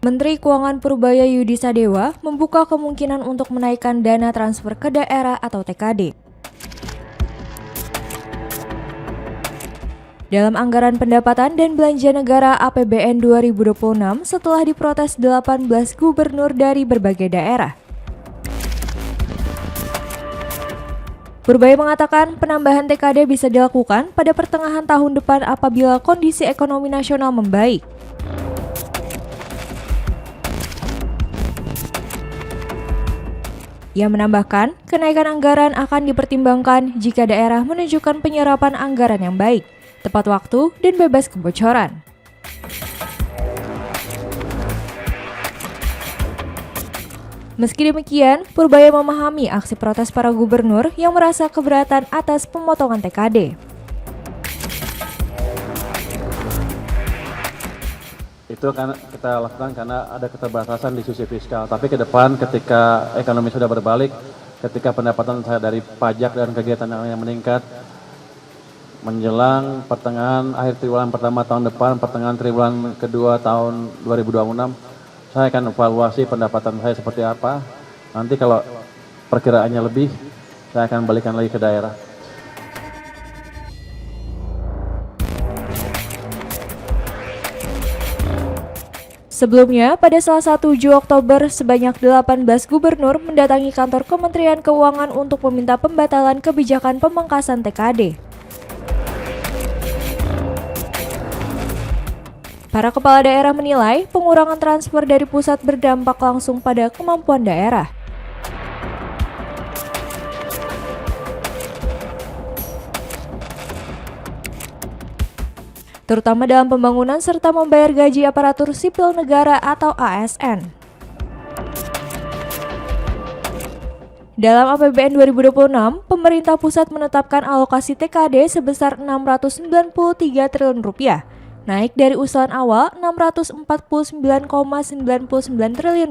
Menteri Keuangan Purbaya Yudi Sadewa membuka kemungkinan untuk menaikkan dana transfer ke daerah atau TKD. Dalam anggaran pendapatan dan belanja negara APBN 2026 setelah diprotes 18 gubernur dari berbagai daerah. Purbaya mengatakan penambahan TKD bisa dilakukan pada pertengahan tahun depan apabila kondisi ekonomi nasional membaik. Ia menambahkan, kenaikan anggaran akan dipertimbangkan jika daerah menunjukkan penyerapan anggaran yang baik, tepat waktu, dan bebas kebocoran. Meski demikian, Purbaya memahami aksi protes para gubernur yang merasa keberatan atas pemotongan TKD. Itu kan kita lakukan karena ada keterbatasan di sisi fiskal. Tapi ke depan ketika ekonomi sudah berbalik, ketika pendapatan saya dari pajak dan kegiatan yang meningkat, menjelang pertengahan akhir triwulan pertama tahun depan, pertengahan triwulan kedua tahun 2026, saya akan evaluasi pendapatan saya seperti apa. Nanti kalau perkiraannya lebih, saya akan balikan lagi ke daerah. Sebelumnya, pada Selasa 7 Oktober, sebanyak 18 gubernur mendatangi kantor Kementerian Keuangan untuk meminta pembatalan kebijakan pemangkasan TKD. Para kepala daerah menilai pengurangan transfer dari pusat berdampak langsung pada kemampuan daerah. Terutama dalam pembangunan serta membayar gaji aparatur sipil negara atau ASN. Dalam APBN 2026, pemerintah pusat menetapkan alokasi TKD sebesar Rp693 triliun, naik dari usulan awal Rp649,99 triliun.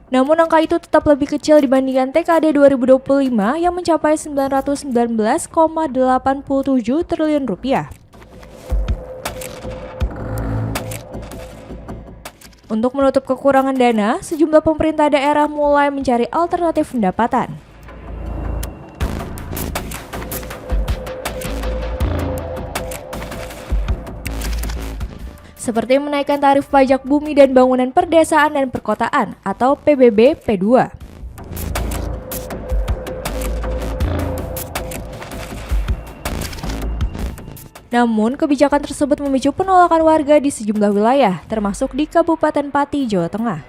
Namun angka itu tetap lebih kecil dibandingkan TKD 2025 yang mencapai Rp919,87 triliun. Untuk menutup kekurangan dana, sejumlah pemerintah daerah mulai mencari alternatif pendapatan. Seperti menaikkan tarif pajak bumi dan bangunan perdesaan dan perkotaan atau PBB P2. Namun, kebijakan tersebut memicu penolakan warga di sejumlah wilayah, termasuk di Kabupaten Pati, Jawa Tengah.